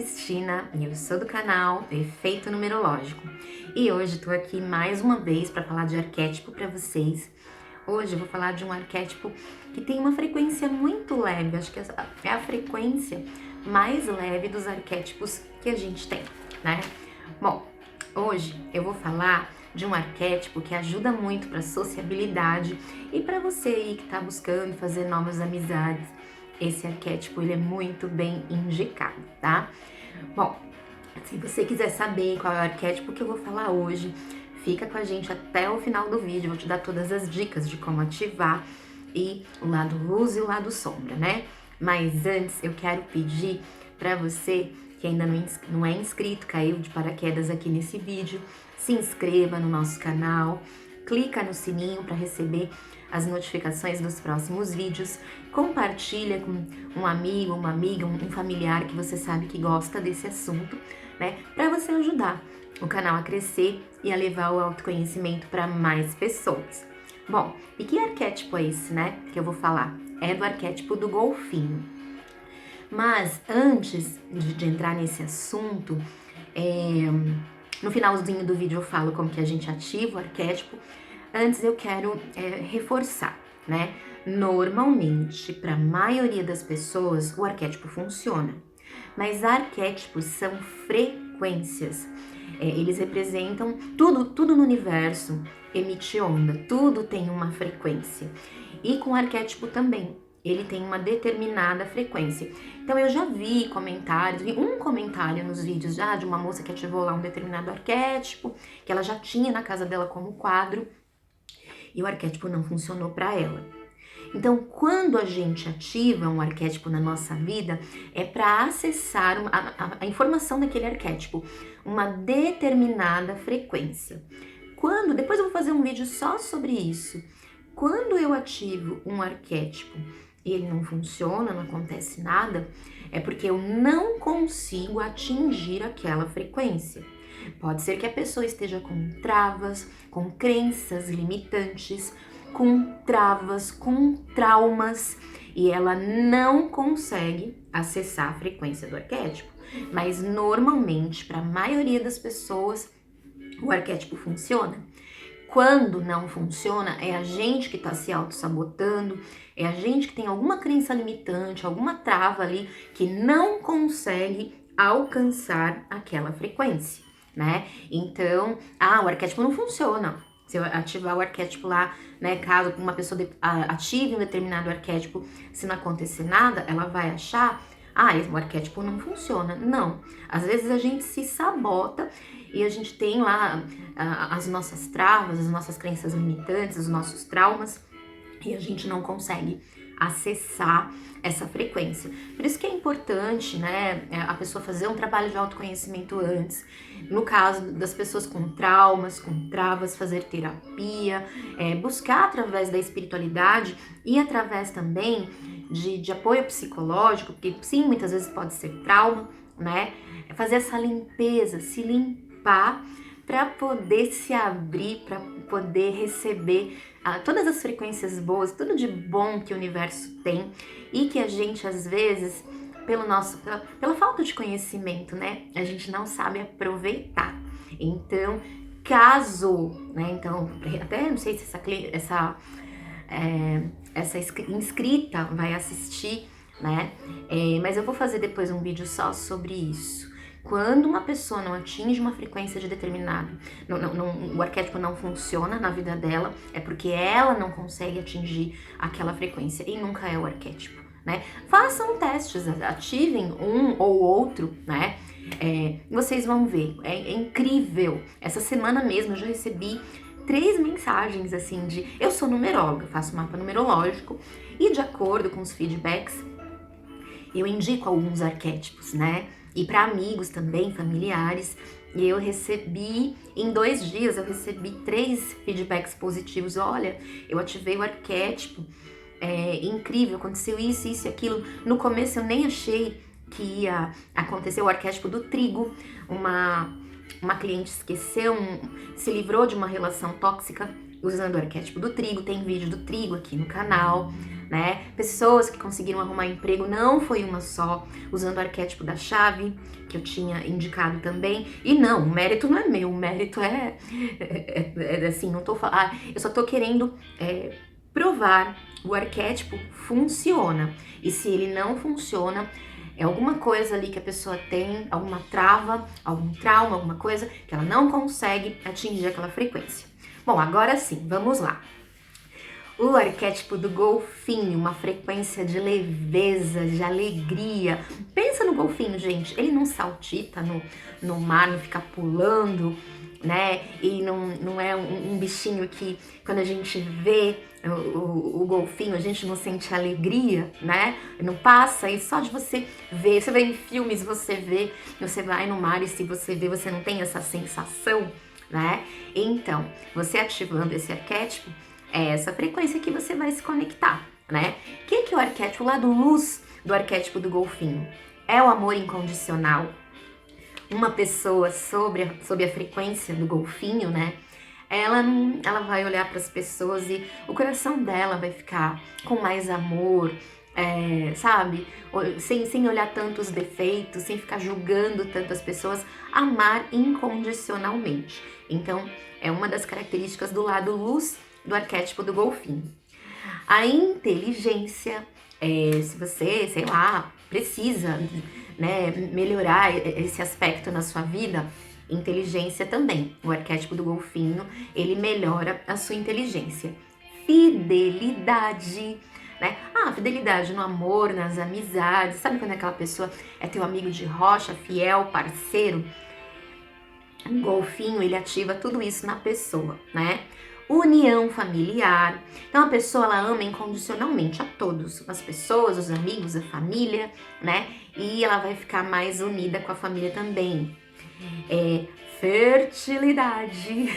Cristina e eu sou do canal Efeito Numerológico. E hoje estou aqui mais uma vez para falar de arquétipo para vocês. Hoje eu vou falar de um arquétipo que tem uma frequência muito leve, acho que é a frequência mais leve dos arquétipos que a gente tem, né? Bom, hoje eu vou falar de um arquétipo que ajuda muito para sociabilidade e para você aí que está buscando fazer novas amizades. Esse arquétipo ele é muito bem indicado, tá? Bom, se você quiser saber qual é o arquétipo que eu vou falar hoje, fica com a gente até o final do vídeo, vou te dar todas as dicas de como ativar e o lado luz e o lado sombra, né? Mas antes eu quero pedir para você que ainda não é inscrito, caiu de paraquedas aqui nesse vídeo, se inscreva no nosso canal, clica no sininho para receber as notificações dos próximos vídeos, compartilha com um amigo, uma amiga, um familiar que você sabe que gosta desse assunto, né? Para você ajudar o canal a crescer e a levar o autoconhecimento para mais pessoas. Bom, e que arquétipo é esse, né? Que eu vou falar? É do arquétipo do golfinho. Mas antes de entrar nesse assunto, no finalzinho do vídeo eu falo como que a gente ativa o arquétipo. Antes eu quero reforçar, né? Normalmente, para a maioria das pessoas, o arquétipo funciona. Mas arquétipos são frequências. Eles representam tudo no universo, emite onda, tudo tem uma frequência. E com o arquétipo também, ele tem uma determinada frequência. Então eu já vi comentários, vi um comentário nos vídeos já de uma moça que ativou lá um determinado arquétipo, que ela já tinha na casa dela como quadro, e o arquétipo não funcionou para ela. Então, quando a gente ativa um arquétipo na nossa vida, é para acessar a informação daquele arquétipo, uma determinada frequência. Depois eu vou fazer um vídeo só sobre isso. Quando eu ativo um arquétipo e ele não funciona, não acontece nada, é porque eu não consigo atingir aquela frequência. Pode ser que a pessoa esteja com travas, com crenças limitantes, com travas, com traumas, e ela não consegue acessar a frequência do arquétipo. Mas normalmente, para a maioria das pessoas, o arquétipo funciona. Quando não funciona, é a gente que está se auto-sabotando, é a gente que tem alguma crença limitante, alguma trava ali que não consegue alcançar aquela frequência, né? Então, o arquétipo não funciona. Se eu ativar o arquétipo lá, né, caso uma pessoa ative um determinado arquétipo, se não acontecer nada, ela vai achar, o arquétipo não funciona. Não, às vezes a gente se sabota e a gente tem lá as nossas travas, as nossas crenças limitantes, os nossos traumas, e a gente não consegue acessar essa frequência. Por isso que é importante, né, a pessoa fazer um trabalho de autoconhecimento antes. No caso das pessoas com traumas, com travas, fazer terapia, buscar através da espiritualidade e através também de apoio psicológico, porque sim, muitas vezes pode ser trauma, né? Fazer essa limpeza, se limpar para poder se abrir, para poder receber todas as frequências boas, tudo de bom que o universo tem e que a gente às vezes, pela falta de conhecimento, né, a gente não sabe aproveitar. Então, até não sei se essa inscrita vai assistir, né, mas eu vou fazer depois um vídeo só sobre isso. Quando uma pessoa não atinge uma frequência de determinado, o arquétipo não funciona na vida dela, é porque ela não consegue atingir aquela frequência e nunca é o arquétipo, né? Façam testes, ativem um ou outro, né? Vocês vão ver, é incrível. Essa semana mesmo eu já recebi 3 mensagens assim eu sou numeróloga, faço mapa numerológico e de acordo com os feedbacks eu indico alguns arquétipos, né? E para amigos também, familiares. E eu recebi, em 2 dias, eu recebi 3 feedbacks positivos. Olha, eu ativei o arquétipo, incrível, aconteceu isso, isso e aquilo. No começo eu nem achei que ia acontecer o arquétipo do trigo. Uma cliente se livrou de uma relação tóxica usando o arquétipo do trigo. Tem vídeo do trigo aqui no canal, né? Pessoas que conseguiram arrumar emprego, não foi uma só, usando o arquétipo da chave, que eu tinha indicado também. E não, o mérito não é meu, o mérito é assim, não tô falando, eu só tô querendo provar o arquétipo funciona. E se ele não funciona, é alguma coisa ali que a pessoa tem, alguma trava, algum trauma, alguma coisa que ela não consegue atingir aquela frequência. Bom, agora sim, vamos lá. O arquétipo do golfinho, uma frequência de leveza, de alegria. Pensa no golfinho, gente. Ele não saltita no mar, não fica pulando, né? E não é um bichinho que, quando a gente vê o golfinho, a gente não sente alegria, né? Não passa, e só de você ver, você vê em filmes, você vai no mar e se você vê, você não tem essa sensação, né? Então, você ativando esse arquétipo, é essa frequência que você vai se conectar, né? O que é o arquétipo, o lado luz do arquétipo do golfinho? É o amor incondicional. Uma pessoa sob a frequência do golfinho, né? Ela vai olhar para as pessoas e o coração dela vai ficar com mais amor, sabe? Sem olhar tantos defeitos, sem ficar julgando tantas pessoas, amar incondicionalmente. Então, é uma das características do lado luz do arquétipo do golfinho. A inteligência, se você, sei lá, precisa, né, melhorar esse aspecto na sua vida, inteligência também. O arquétipo do golfinho, ele melhora a sua inteligência. Fidelidade, né? Fidelidade no amor, nas amizades. Sabe quando aquela pessoa é teu amigo de rocha, fiel, parceiro? O golfinho, ele ativa tudo isso na pessoa, né? União familiar. Então a pessoa, ela ama incondicionalmente a todos, as pessoas, os amigos, a família, né? E ela vai ficar mais unida com a família também. Fertilidade.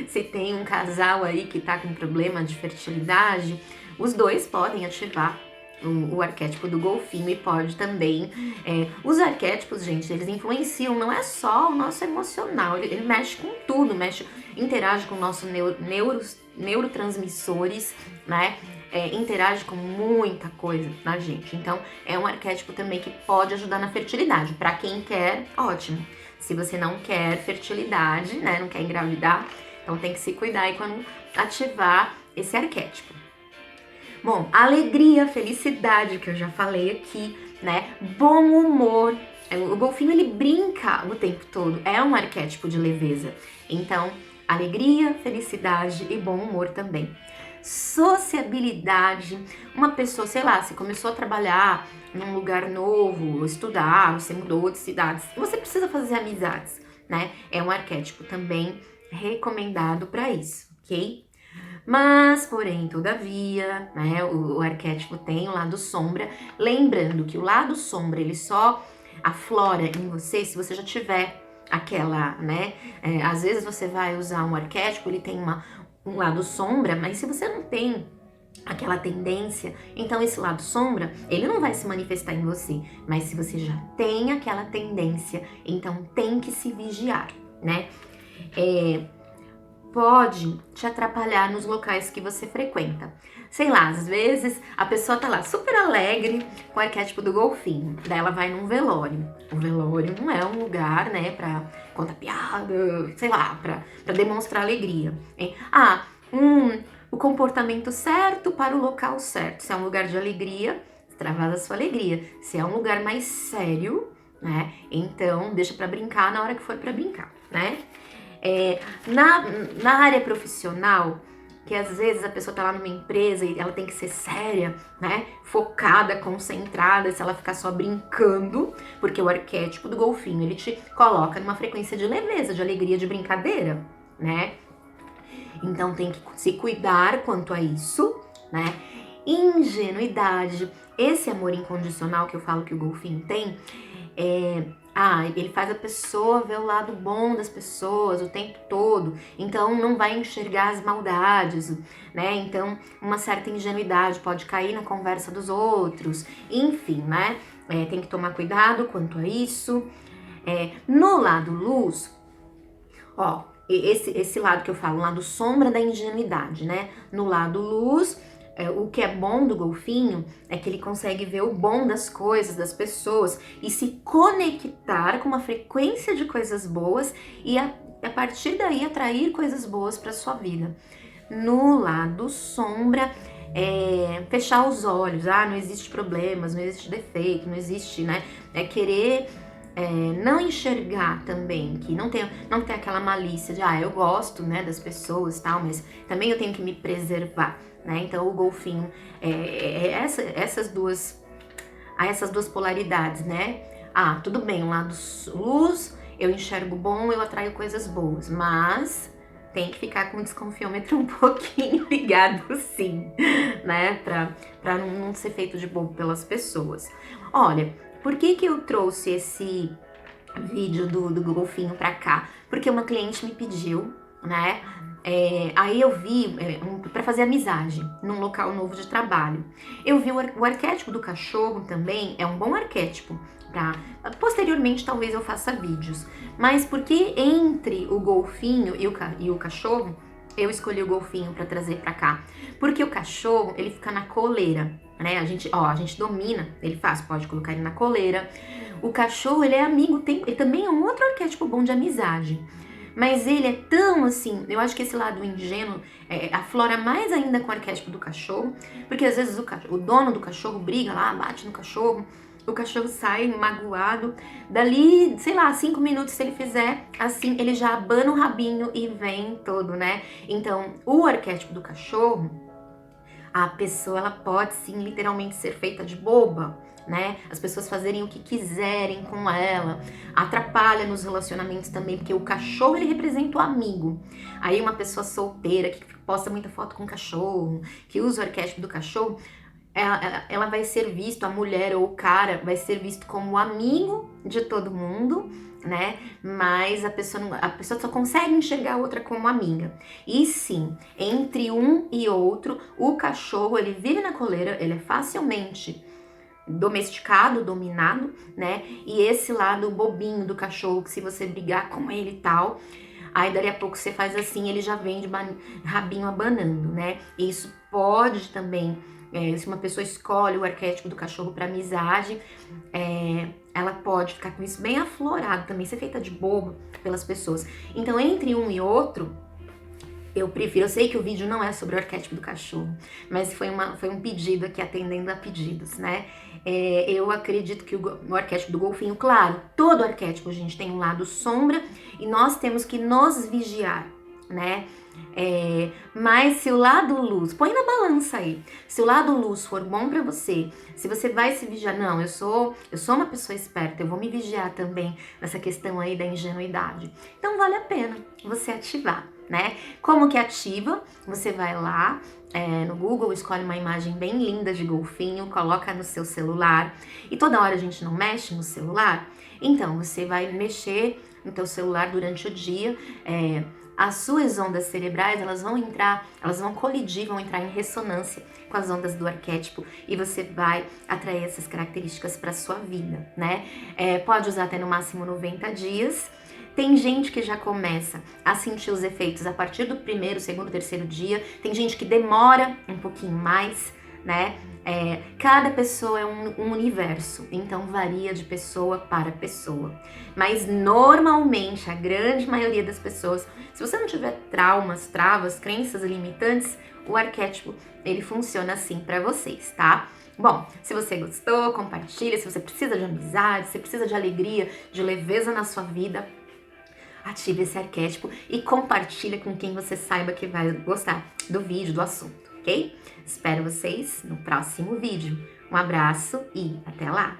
Se tem um casal aí que tá com problema de fertilidade, os dois podem ativar o arquétipo do golfinho e pode também. Os arquétipos, gente, eles influenciam, não é só o nosso emocional, ele mexe com tudo, interage com nossos neurotransmissores, né? Interage com muita coisa na gente. Então, é um arquétipo também que pode ajudar na fertilidade. Para quem quer, ótimo. Se você não quer fertilidade, né? Não quer engravidar, então tem que se cuidar aí quando ativar esse arquétipo. Bom, alegria, felicidade, que eu já falei aqui, né? Bom humor. O golfinho, ele brinca o tempo todo. É um arquétipo de leveza. Então, alegria, felicidade e bom humor também. Sociabilidade. Uma pessoa, sei lá, você começou a trabalhar num lugar novo, estudar, você mudou de cidades. Você precisa fazer amizades, né? É um arquétipo também recomendado para isso, ok? Mas, porém, todavia, né, o arquétipo tem o lado sombra. Lembrando que o lado sombra, ele só aflora em você se você já tiver aquela, né? Às vezes você vai usar um arquétipo, ele tem um lado sombra, mas se você não tem aquela tendência, então esse lado sombra, ele não vai se manifestar em você. Mas se você já tem aquela tendência, então tem que se vigiar, né? Pode te atrapalhar nos locais que você frequenta. Sei lá, às vezes a pessoa tá lá super alegre com o arquétipo do golfinho, daí ela vai num velório. O velório não é um lugar, né, pra contar piada, sei lá, pra demonstrar alegria. O comportamento certo para o local certo. Se é um lugar de alegria, extravasa a sua alegria. Se é um lugar mais sério, né, então deixa pra brincar na hora que for pra brincar, né? Na área profissional, que às vezes a pessoa tá lá numa empresa e ela tem que ser séria, né? Focada, concentrada, se ela ficar só brincando, porque o arquétipo do golfinho, ele te coloca numa frequência de leveza, de alegria, de brincadeira, né? Então tem que se cuidar quanto a isso, né? Ingenuidade, esse amor incondicional que eu falo que o golfinho tem, ele faz a pessoa ver o lado bom das pessoas o tempo todo, então não vai enxergar as maldades, né? Então, uma certa ingenuidade pode cair na conversa dos outros, enfim, né? Tem que tomar cuidado quanto a isso. No lado luz, esse lado que eu falo, o lado sombra da ingenuidade, né? No lado luz, o que é bom do golfinho é que ele consegue ver o bom das coisas, das pessoas e se conectar com uma frequência de coisas boas e a partir daí atrair coisas boas para sua vida. No lado sombra, fechar os olhos, não existe problemas, não existe defeito, não existe, né? Querer não enxergar também, que não ter aquela malícia de, eu gosto, né, das pessoas e tal, mas também eu tenho que me preservar, né? Então o golfinho essas duas polaridades, né? Tudo bem, um lado luz, eu enxergo bom, eu atraio coisas boas, mas tem que ficar com o desconfiômetro um pouquinho ligado, sim, né? Pra não ser feito de bobo pelas pessoas. Olha, por que eu trouxe esse vídeo do golfinho pra cá? Porque uma cliente me pediu, né? Aí eu vi para fazer amizade num local novo de trabalho. Eu vi o arquétipo do cachorro também, é um bom arquétipo. Posteriormente talvez eu faça vídeos, mas porque entre o golfinho e o cachorro, eu escolhi o golfinho para trazer para cá, porque o cachorro ele fica na coleira, né? A gente domina, pode colocar ele na coleira. O cachorro ele é amigo, ele também é um outro arquétipo bom de amizade. Mas ele é tão assim, eu acho que esse lado ingênuo aflora mais ainda com o arquétipo do cachorro, porque às vezes o dono do cachorro briga lá, bate no cachorro, o cachorro sai magoado, dali, sei lá, 5 minutos se ele fizer assim, ele já abana o rabinho e vem todo, né? Então, o arquétipo do cachorro, a pessoa ela pode sim literalmente ser feita de boba, né? As pessoas fazerem o que quiserem com ela, atrapalha nos relacionamentos também, porque o cachorro ele representa o amigo. Aí uma pessoa solteira que posta muita foto com o cachorro, que usa o arquétipo do cachorro, ela vai ser visto, a mulher ou o cara vai ser visto como amigo de todo mundo, né? Mas a pessoa só consegue enxergar a outra como amiga. E sim, entre um e outro, o cachorro ele vive na coleira, ele é facilmente domesticado, dominado, né? E esse lado bobinho do cachorro, que se você brigar com ele e tal, aí dali a pouco você faz assim, ele já vem de rabinho abanando, né? E isso pode também, se uma pessoa escolhe o arquétipo do cachorro para amizade, ela pode ficar com isso bem aflorado também, ser feita de bobo pelas pessoas. Então, entre um e outro, eu sei que o vídeo não é sobre o arquétipo do cachorro, mas foi um pedido aqui, atendendo a pedidos, né? Eu acredito que o arquétipo do golfinho, claro, todo arquétipo, gente, tem um lado sombra e nós temos que nos vigiar, né? Mas se o lado luz, põe na balança aí, se o lado luz for bom pra você, se você vai se vigiar, não, eu sou uma pessoa esperta, eu vou me vigiar também nessa questão aí da ingenuidade. Então vale a pena você ativar, né? Como que ativa? Você vai lá no Google, escolhe uma imagem bem linda de golfinho, coloca no seu celular. E toda hora a gente não mexe no celular, então você vai mexer no teu celular durante o dia. As suas ondas cerebrais, elas vão colidir, vão entrar em ressonância com as ondas do arquétipo e você vai atrair essas características para sua vida, né? Pode usar até no máximo 90 dias. Tem gente que já começa a sentir os efeitos a partir do primeiro, segundo, terceiro dia. Tem gente que demora um pouquinho mais, né? Cada pessoa é um universo, então varia de pessoa para pessoa. Mas normalmente, a grande maioria das pessoas, se você não tiver traumas, travas, crenças limitantes, o arquétipo, ele funciona assim para vocês, tá? Bom, se você gostou, compartilha. Se você precisa de amizade, se precisa de alegria, de leveza na sua vida, ative esse arquétipo e compartilha com quem você saiba que vai gostar do vídeo, do assunto, ok? Espero vocês no próximo vídeo. Um abraço e até lá!